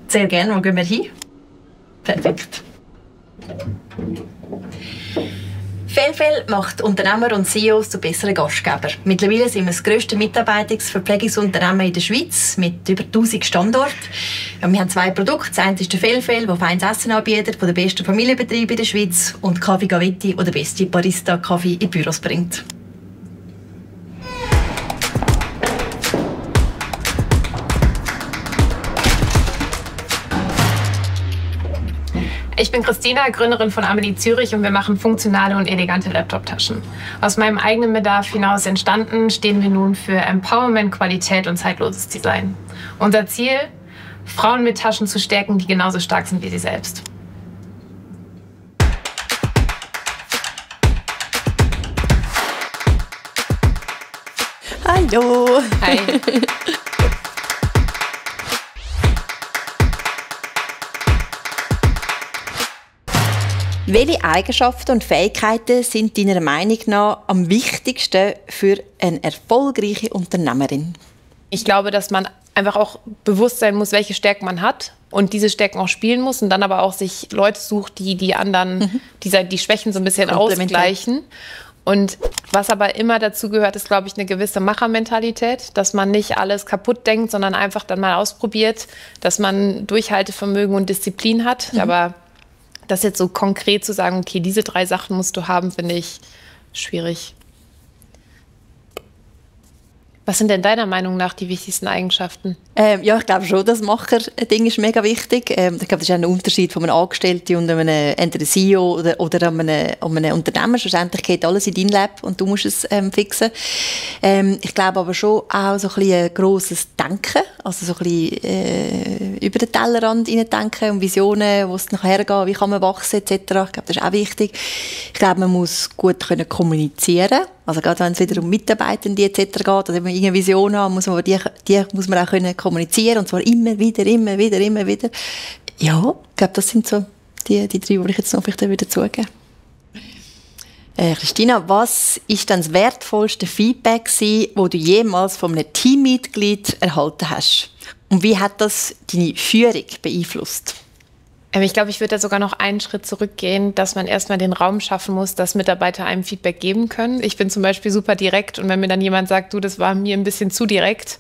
Sehr gerne. Wo gehen wir hin? Perfekt. Felfel macht Unternehmer und CEOs zu besseren Gastgebern. Mittlerweile sind wir das grösste Mitarbeitungsverpflegungsunternehmen in der Schweiz mit über 1000 Standorten. Ja, wir haben 2 Produkte. Das eine ist der Felfel, der feines Essen anbietet, von den besten Familienbetrieben in der Schweiz, und Kaffee Gavetti, der den besten Barista-Kaffee in die Büros bringt. Ich bin Christina, Gründerin von Amelie Zürich, und wir machen funktionale und elegante Laptop-Taschen. Aus meinem eigenen Bedarf hinaus entstanden, stehen wir nun für Empowerment, Qualität und zeitloses Design. Unser Ziel: Frauen mit Taschen zu stärken, die genauso stark sind wie sie selbst. Hallo! Hi! Welche Eigenschaften und Fähigkeiten sind deiner Meinung nach am wichtigsten für eine erfolgreiche Unternehmerin? Ich glaube, dass man einfach auch bewusst sein muss, welche Stärken man hat und diese Stärken auch spielen muss, und dann aber auch sich Leute sucht, die die anderen, die Schwächen so ein bisschen ausgleichen. Und was aber immer dazu gehört, ist, glaube ich, eine gewisse Machermentalität, dass man nicht alles kaputt denkt, sondern einfach dann mal ausprobiert, dass man Durchhaltevermögen und Disziplin hat. Aber das jetzt so konkret zu sagen, okay, diese 3 Sachen musst du haben, finde ich schwierig. Was sind denn deiner Meinung nach die wichtigsten Eigenschaften? Ja, ich glaube schon, das Macher-Ding ist mega wichtig. Ich glaube, das ist auch ein Unterschied von einem Angestellten und einem CEO oder einem Unternehmer. Schlussendlich geht alles in dein Leben und du musst es fixen. Ich glaube aber schon auch so ein grosses Denken, also so ein bisschen über den Tellerrand hineindenken und Visionen, wo es nachher hergeht, wie kann man wachsen etc. Ich glaube, das ist auch wichtig. Ich glaube, man muss gut kommunizieren. Also gerade wenn es wieder um Mitarbeitende etc. geht, oder wenn man irgendeine Vision haben muss, aber die muss man auch können kommunizieren, und zwar immer wieder. Ja, ich glaube, das sind so die 3, die ich jetzt noch vielleicht wieder zugeben. Christina, was ist denn das wertvollste Feedback gewesen, das du jemals von einem Teammitglied erhalten hast? Und wie hat das deine Führung beeinflusst? Ich glaube, ich würde da sogar noch einen Schritt zurückgehen, dass man erstmal den Raum schaffen muss, dass Mitarbeiter einem Feedback geben können. Ich bin zum Beispiel super direkt, und wenn mir dann jemand sagt, du, das war mir ein bisschen zu direkt,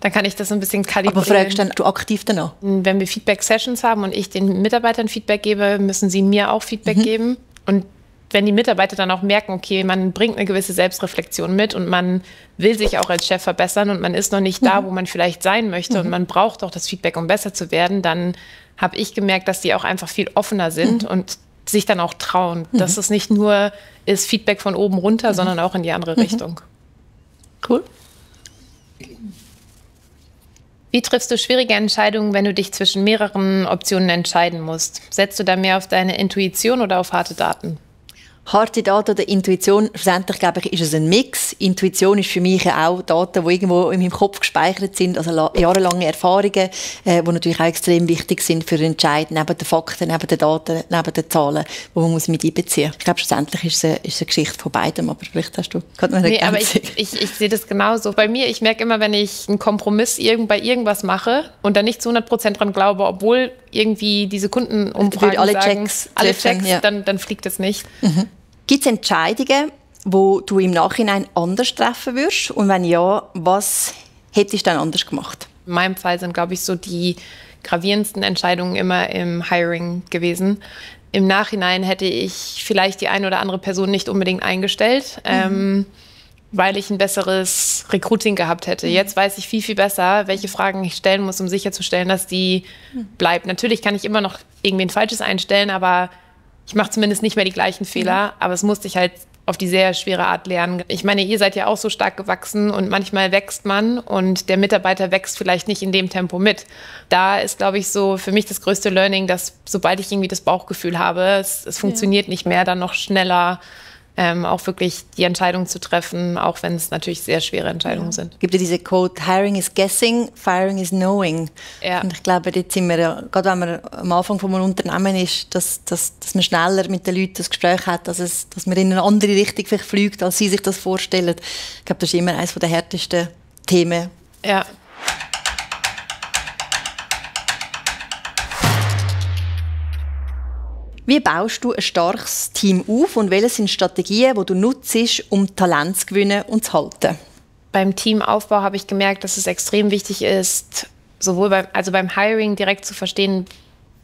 dann kann ich das ein bisschen kalibrieren. Aber fragst dann du aktiv danach? Wenn wir Feedback-Sessions haben und ich den Mitarbeitern Feedback gebe, müssen sie mir auch Feedback geben. Und wenn die Mitarbeiter dann auch merken, okay, man bringt eine gewisse Selbstreflexion mit und man will sich auch als Chef verbessern und man ist noch nicht da, wo man vielleicht sein möchte und man braucht auch das Feedback, um besser zu werden, dann habe ich gemerkt, dass die auch einfach viel offener sind und sich dann auch trauen. Dass es nicht nur ist Feedback von oben runter, sondern auch in die andere Richtung. Cool. Wie triffst du schwierige Entscheidungen, wenn du dich zwischen mehreren Optionen entscheiden musst? Setzt du da mehr auf deine Intuition oder auf harte Daten? Harte Daten oder Intuition, schlussendlich glaube ich, ist es ein Mix. Intuition ist für mich auch Daten, die irgendwo in meinem Kopf gespeichert sind, also jahrelange Erfahrungen, die natürlich auch extrem wichtig sind für den Entscheid, neben den Fakten, neben den Daten, neben den Zahlen, die man mit einbeziehen muss. Ich glaube, schlussendlich ist es eine Geschichte von beidem, aber vielleicht hast du gerade noch eine aber ich sehe das genauso. Bei mir, ich merke immer, wenn ich einen Kompromiss bei irgendwas mache und dann nicht zu 100% dran glaube, obwohl irgendwie diese Kundenumfragen alle sagen, Checks alle treffen, Checks, ja. dann fliegt es nicht. Gibt es Entscheidungen, die du im Nachhinein anders treffen würdest? Und wenn ja, was hättest du dann anders gemacht? In meinem Fall sind, glaube ich, so die gravierendsten Entscheidungen immer im Hiring gewesen. Im Nachhinein hätte ich vielleicht die eine oder andere Person nicht unbedingt eingestellt, weil ich ein besseres Recruiting gehabt hätte. Jetzt weiß ich viel, viel besser, welche Fragen ich stellen muss, um sicherzustellen, dass die bleibt. Natürlich kann ich immer noch irgendwie ein Falsches einstellen, aber ich mache zumindest nicht mehr die gleichen Fehler. Aber es musste ich halt auf die sehr schwere Art lernen. Ich meine, ihr seid ja auch so stark gewachsen und manchmal wächst man und der Mitarbeiter wächst vielleicht nicht in dem Tempo mit. Da ist, glaube ich, so für mich das größte Learning, dass sobald ich irgendwie das Bauchgefühl habe, es funktioniert nicht mehr, dann noch schneller auch wirklich die Entscheidung zu treffen, auch wenn es natürlich sehr schwere Entscheidungen sind. Es gibt ja diese Quote, Hiring is guessing, firing is knowing. Ja. Und ich glaube, dort sind wir ja, gerade wenn man am Anfang von einem Unternehmen ist, dass man schneller mit den Leuten das Gespräch hat, dass man in eine andere Richtung vielleicht fliegt, als sie sich das vorstellen. Ich glaube, das ist immer eines der härtesten Themen. Ja. Wie baust du ein starkes Team auf und welche sind Strategien, die du nutzt, um Talent zu gewinnen und zu halten? Beim Teamaufbau habe ich gemerkt, dass es extrem wichtig ist, sowohl beim Hiring direkt zu verstehen,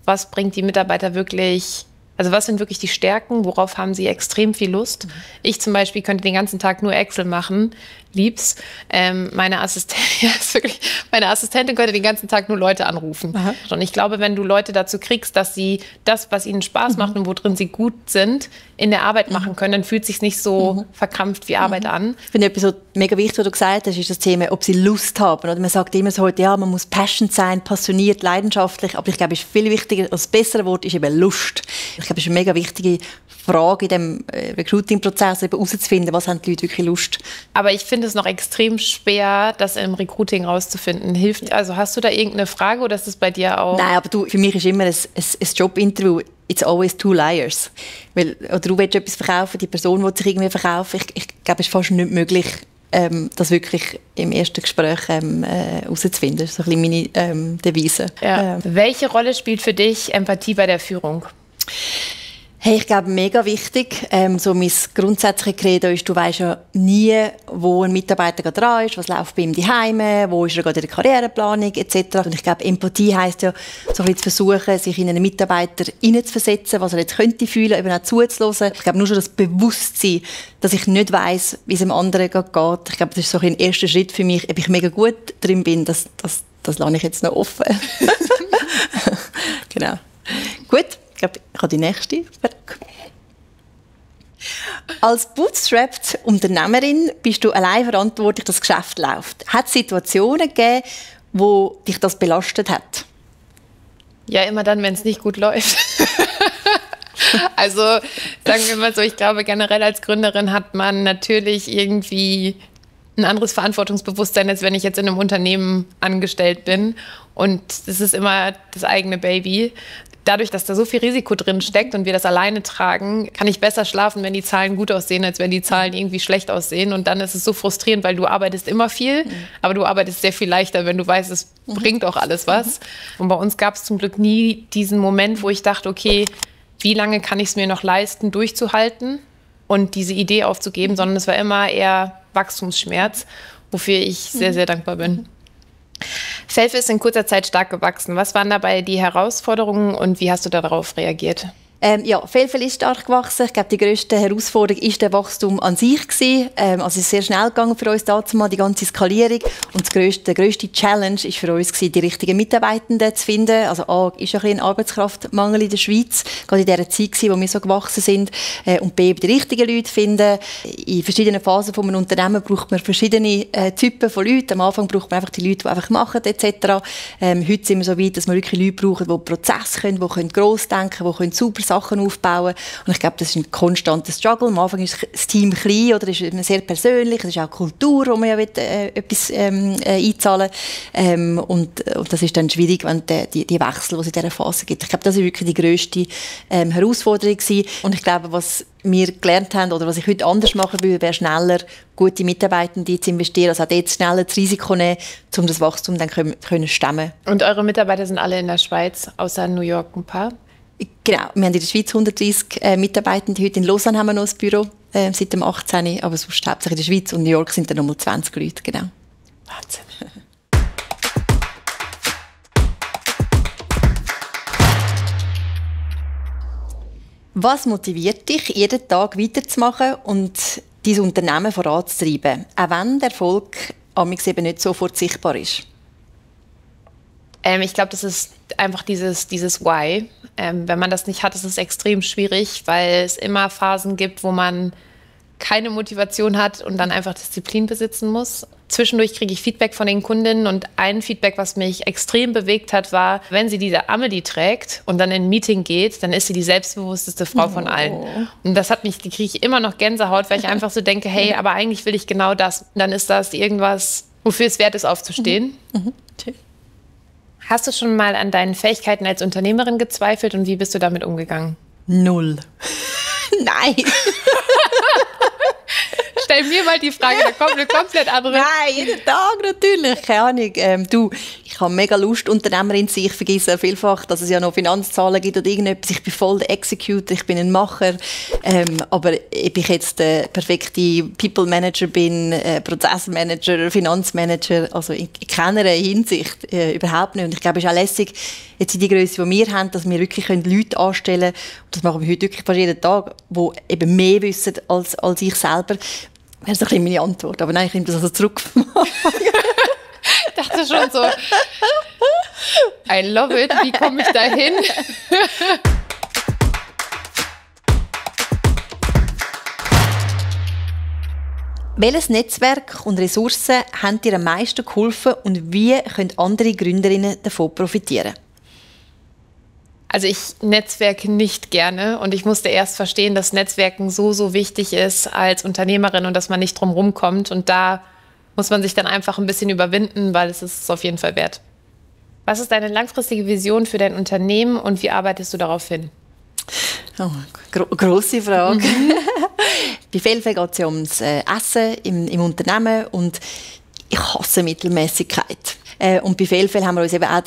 was bringt die Mitarbeiter wirklich, also was sind wirklich die Stärken, worauf haben sie extrem viel Lust. Ich zum Beispiel könnte den ganzen Tag nur Excel machen, lieb's. Meine Assistentin könnte den ganzen Tag nur Leute anrufen. Aha. Und ich glaube, wenn du Leute dazu kriegst, dass sie das, was ihnen Spaß macht und worin sie gut sind, in der Arbeit machen können, dann fühlt es sich nicht so verkrampft wie Arbeit an. Ich finde etwas so mega wichtig, was du gesagt hast, ist das Thema, ob sie Lust haben. Oder man sagt immer so heute, ja, man muss passionate sein, passioniert, leidenschaftlich, aber ich glaube, es ist viel wichtiger, das bessere Wort ist eben Lust. Ich glaube, es ist eine mega wichtige Frage in dem Recruiting-Prozess, herauszufinden, was haben die Leute wirklich Lust. Aber ich finde es noch extrem schwer, das im Recruiting rauszufinden. Also hast du da irgendeine Frage oder ist das bei dir auch? Nein, aber für mich ist immer ein Jobinterview, it's always two liars. Weil, oder du willst etwas verkaufen, die Person will sich irgendwie verkaufen. Ich glaube, es ist fast nicht möglich, das wirklich im ersten Gespräch herauszufinden. Das ist so ein bisschen meine Devise. Ja. Welche Rolle spielt für dich Empathie bei der Führung? Hey, ich glaube, mega wichtig. So mein grundsätzliches Credo ist, du weisst ja nie, wo ein Mitarbeiter gerade dran ist, was läuft bei ihm daheim, wo ist er gerade in der Karriereplanung etc. Und ich glaube, Empathie heisst ja, so ein bisschen zu versuchen, sich in einen Mitarbeiter hineinzuversetzen, was er jetzt könnte fühlen, eben auch zuzuhören. Ich glaube, nur schon das Bewusstsein, dass ich nicht weiss, wie es dem anderen gerade geht. Ich glaube, das ist so ein erster Schritt für mich, ob ich mega gut drin bin, das lasse ich jetzt noch offen. Genau. Gut. Ich glaube, ich habe die nächste Frage. Als bootstrapped Unternehmerin bist du allein verantwortlich, dass das Geschäft läuft. Hat es Situationen gegeben, wo dich das belastet hat? Ja, immer dann, wenn es nicht gut läuft. Also sagen wir mal so, ich glaube generell als Gründerin hat man natürlich irgendwie ein anderes Verantwortungsbewusstsein, als wenn ich jetzt in einem Unternehmen angestellt bin. Und das ist immer das eigene Baby. Dadurch, dass da so viel Risiko drin steckt und wir das alleine tragen, kann ich besser schlafen, wenn die Zahlen gut aussehen, als wenn die Zahlen irgendwie schlecht aussehen. Und dann ist es so frustrierend, weil du arbeitest immer viel, aber du arbeitest sehr viel leichter, wenn du weißt, es bringt auch alles was. Und bei uns gab es zum Glück nie diesen Moment, wo ich dachte, okay, wie lange kann ich es mir noch leisten, durchzuhalten und diese Idee aufzugeben, sondern es war immer eher Wachstumsschmerz, wofür ich sehr, sehr dankbar bin. Felfe ist in kurzer Zeit stark gewachsen. Was waren dabei die Herausforderungen und wie hast du darauf reagiert? Ja, Felfe ist stark gewachsen. Ich glaube, die grösste Herausforderung war der Wachstum an sich gewesen. Also es ist sehr schnell gegangen für uns dazu mal, die ganze Skalierung. Und der grösste Challenge war für uns gewesen, die richtigen Mitarbeitenden zu finden. Also A, ist ja ein Arbeitskraftmangel in der Schweiz, gerade in dieser Zeit gewesen, wo wir so gewachsen sind. Und B, die richtigen Leute finden. In verschiedenen Phasen von einem Unternehmen braucht man verschiedene Typen von Leuten. Am Anfang braucht man einfach die Leute, die einfach machen etc. Heute sind wir so weit, dass wir wirklich Leute brauchen, die Prozesse können, die gross denken können, die super Sachen aufbauen. Und ich glaube, das ist ein konstanter Struggle. Am Anfang ist das Team klein oder ist sehr persönlich. Es ist auch Kultur, wo man ja etwas einzahlen und das ist dann schwierig, wenn die Wechsel, die es in dieser Phase gibt. Ich glaube, das ist wirklich die grösste Herausforderung gewesen. Und ich glaube, was wir gelernt haben oder was ich heute anders machen würde, wäre schneller gute Mitarbeitende zu investieren, also auch dort schneller das Risiko nehmen, um das Wachstum dann können stemmen. Und eure Mitarbeiter sind alle in der Schweiz, außer New York ein paar? Genau, wir haben in der Schweiz 130 Mitarbeitende. Heute in Lausanne haben wir noch ein Büro seit dem 18. Aber sonst hauptsächlich in der Schweiz und New York sind dann nochmal 20 Leute. Genau. Wahnsinn. Was motiviert dich, jeden Tag weiterzumachen und dein Unternehmen voranzutreiben, auch wenn der Erfolg amigs eben nicht sofort sichtbar ist? Ich glaube, das ist einfach dieses Why. Wenn man das nicht hat, ist es extrem schwierig, weil es immer Phasen gibt, wo man keine Motivation hat und dann einfach Disziplin besitzen muss. Zwischendurch kriege ich Feedback von den Kundinnen und ein Feedback, was mich extrem bewegt hat, war, wenn sie diese Amelie trägt und dann in ein Meeting geht, dann ist sie die selbstbewussteste Frau von allen. Und das kriege ich immer noch Gänsehaut, weil ich einfach so denke, hey, aber eigentlich will ich genau das. Und dann ist das irgendwas, wofür es wert ist, aufzustehen. Hast du schon mal an deinen Fähigkeiten als Unternehmerin gezweifelt und wie bist du damit umgegangen? 0. Nein. Stell mir mal die Frage, da kommt eine komplett andere. Nein, jeden Tag natürlich, keine Ahnung. Ich habe mega Lust, Unternehmerin zu sein. Ich vergesse vielfach, dass es ja noch Finanzzahlen gibt oder irgendetwas. Ich bin voll der Executor, ich bin ein Macher. Aber ob ich jetzt der perfekte People-Manager bin, Prozessmanager, Finanzmanager, also in keiner Hinsicht überhaupt nicht. Und ich glaube, es ist auch lässig, jetzt in die Größe, die wir haben, dass wir wirklich Leute anstellen können. Und das machen wir heute wirklich fast jeden Tag, die eben mehr wissen als ich selber. Das ist ein bisschen meine Antwort. Aber nein, ich nehme das also zurück. Ich dachte schon so, I love it, wie komme ich da hin? Welches Netzwerk und Ressourcen haben dir am meisten geholfen und wie können andere Gründerinnen davon profitieren? Also ich netzwerke nicht gerne und ich musste erst verstehen, dass Netzwerken so wichtig ist als Unternehmerin und dass man nicht drum rumkommt. Und da muss man sich dann einfach ein bisschen überwinden, weil es ist auf jeden Fall wert. Was ist deine langfristige Vision für dein Unternehmen und wie arbeitest du darauf hin? Oh, grosse Frage. Bei Felfe geht es ja ums Essen im Unternehmen und ich hasse Mittelmäßigkeit. Und bei Felfe haben wir uns eben auch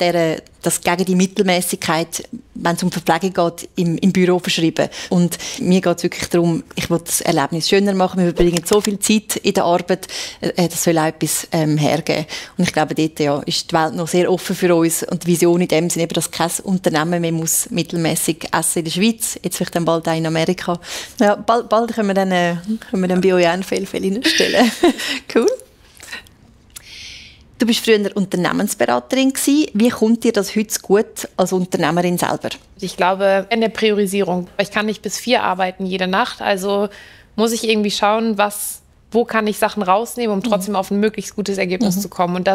das gegen die Mittelmäßigkeit, wenn es um Verpflegung geht, im Büro verschrieben. Und mir geht es wirklich darum, ich will das Erlebnis schöner machen. Wir verbringen so viel Zeit in der Arbeit, das soll auch etwas hergeben. Und ich glaube, dort ist die Welt noch sehr offen für uns. Und die Vision in dem Sinne, dass kein Unternehmen mehr muss mittelmäßig essen in der Schweiz, jetzt vielleicht dann bald auch in Amerika. Ja, bald können wir dann bei euch einen Felfe reinstellen. Cool. Du bist früher Unternehmensberaterin gewesen. Wie kommt dir das heute gut als Unternehmerin selber? Ich glaube, in der Priorisierung. Ich kann nicht bis 4 arbeiten jede Nacht. Also muss ich irgendwie schauen, wo kann ich Sachen rausnehmen, um trotzdem auf ein möglichst gutes Ergebnis zu kommen. Und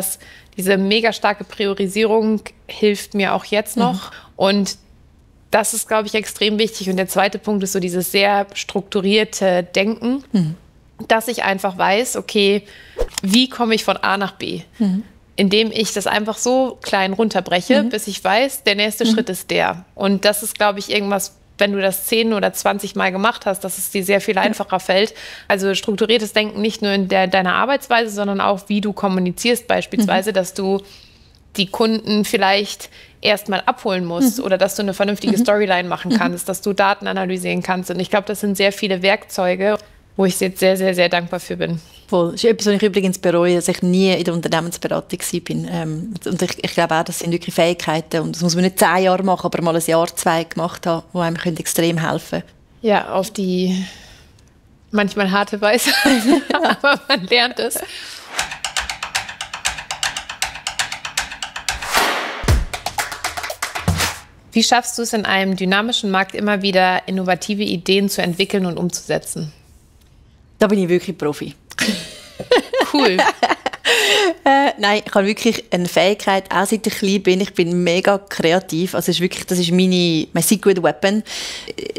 diese mega starke Priorisierung hilft mir auch jetzt noch. Und das ist, glaube ich, extrem wichtig. Und der zweite Punkt ist so dieses sehr strukturierte Denken. Dass ich einfach weiß, okay, wie komme ich von A nach B? Indem ich das einfach so klein runterbreche, bis ich weiß, der nächste Schritt ist der. Und das ist, glaube ich, irgendwas, wenn du das 10 oder 20 Mal gemacht hast, dass es dir sehr viel einfacher fällt. Also strukturiertes Denken nicht nur in deiner Arbeitsweise, sondern auch, wie du kommunizierst beispielsweise, dass du die Kunden vielleicht erstmal abholen musst oder dass du eine vernünftige Storyline machen kannst, dass du Daten analysieren kannst. Und ich glaube, das sind sehr viele Werkzeuge, wo ich jetzt sehr, sehr, sehr dankbar für bin. Voll. Das ist etwas, was ich übrigens bereue, dass ich nie in der Unternehmensberatung war. Und ich glaube auch, das sind wirklich Fähigkeiten. Und das muss man nicht 10 Jahre machen, aber mal ein Jahr, 2 gemacht haben, die einem extrem helfen können. Ja, auf die manchmal harte Weise, aber man lernt es. Wie schaffst du es in einem dynamischen Markt immer wieder innovative Ideen zu entwickeln und umzusetzen? Da bin ich wirklich Profi. Cool. Nein, ich habe wirklich eine Fähigkeit, auch seit ich klein bin. Ich bin mega kreativ. Also das ist mein Secret Weapon.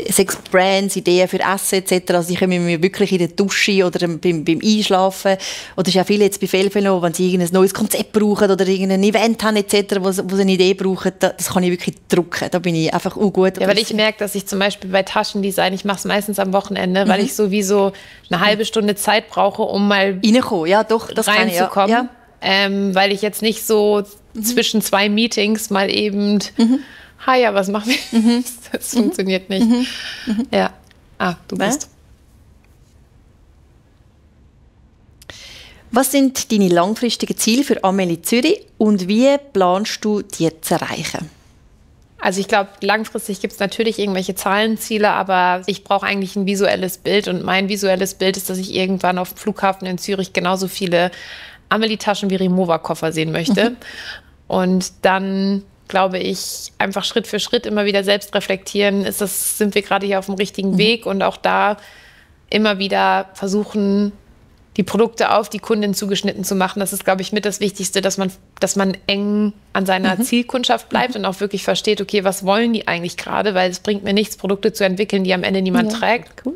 6 Brands, Ideen für Essen etc. Also ich komme mir wirklich in der Dusche oder beim Einschlafen. Oder es ist auch viele jetzt bei Felfe noch, wenn sie irgendein neues Konzept brauchen oder irgendein Event haben etc., wo sie eine Idee brauchen, das kann ich wirklich drucken. Da bin ich einfach gut. Ja, weil ich merke, dass ich zum Beispiel bei Taschendesign, ich mache es meistens am Wochenende, weil ich sowieso eine halbe Stunde Zeit brauche, um mal reinkommen. Ja, doch, das reinzukommen. Ja. Weil ich jetzt nicht so zwischen 2 Meetings mal eben, ja, was machen wir? Das funktioniert nicht. Ja, du bist. Was sind deine langfristigen Ziele für Amelie Zürich und wie planst du, die zu erreichen? Also ich glaube, langfristig gibt es natürlich irgendwelche Zahlenziele, aber ich brauche eigentlich ein visuelles Bild. Und mein visuelles Bild ist, dass ich irgendwann auf dem Flughafen in Zürich genauso viele Amelie-Taschen wie Rimowa-Koffer sehen möchte. Und dann, glaube ich, einfach Schritt für Schritt immer wieder selbst reflektieren, sind wir gerade hier auf dem richtigen Weg und auch da immer wieder versuchen, die Produkte auf die Kundin zugeschnitten zu machen. Das ist, glaube ich, mit das Wichtigste, dass man eng an seiner Zielkundschaft bleibt und auch wirklich versteht, okay, was wollen die eigentlich gerade? Weil es bringt mir nichts, Produkte zu entwickeln, die am Ende niemand trägt. Cool.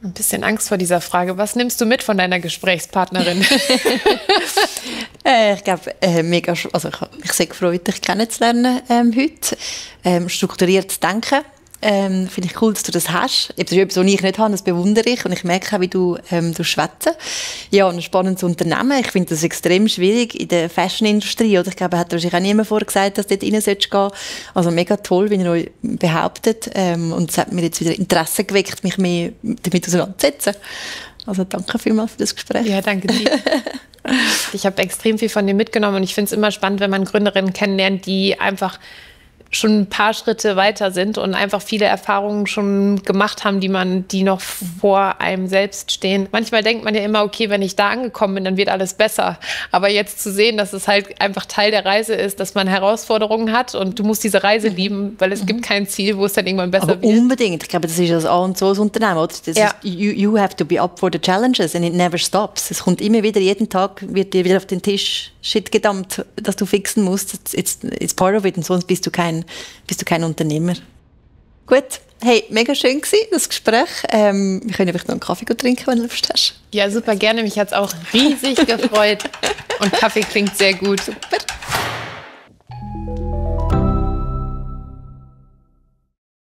Ein bisschen Angst vor dieser Frage. Was nimmst du mit von deiner Gesprächspartnerin? Ich glaube, mega, also ich habe mich sehr gefreut, dich kennenzulernen heute. Strukturiert zu denken. Finde ich cool, dass du das hast. Das ist etwas, was ich nicht habe, das bewundere ich. Und ich merke auch, wie du schwätzen. Ja, ein spannendes Unternehmen. Ich finde das extrem schwierig in der Fashion-Industrie. Oder? Ich glaube, hat wahrscheinlich auch niemand vorher gesagt, dass du dort rein gehen solltest. Also mega toll, wie ihr euch behauptet. Und es hat mir jetzt wieder Interesse geweckt, mich mehr damit auseinanderzusetzen. Also danke vielmals für das Gespräch. Ja, danke dir. Ich habe extrem viel von dir mitgenommen und ich finde es immer spannend, wenn man Gründerinnen kennenlernt, die einfach schon ein paar Schritte weiter sind und einfach viele Erfahrungen schon gemacht haben, die noch vor einem selbst stehen. Manchmal denkt man ja immer, okay, wenn ich da angekommen bin, dann wird alles besser. Aber jetzt zu sehen, dass es halt einfach Teil der Reise ist, dass man Herausforderungen hat und du musst diese Reise lieben, weil es gibt kein Ziel, wo es dann irgendwann besser wird. Unbedingt. Ich glaube, das ist das A und so das Unternehmen. Oder? Das ist, you have to be up for the challenges and it never stops. Es kommt immer wieder, jeden Tag wird dir wieder auf den Tisch Shit gedammt, dass du fixen musst. It's part of it und sonst bist du kein Unternehmer. Gut, hey, mega schön gewesen, das Gespräch. Wir können vielleicht noch einen Kaffee trinken, wenn du Lust hast. Ja, super gerne. Mich hat es auch riesig gefreut. Und Kaffee klingt sehr gut. Super.